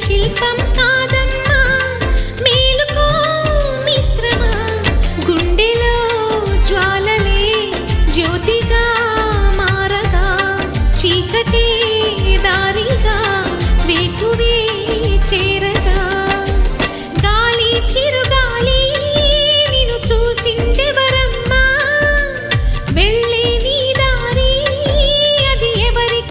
శిల్పం కాదమ్మా మేలుకో మిత్రమా గుండెలో జ్వాలలే జ్యోతిగా మారగా చీకటి దారిగా వేకువే చేర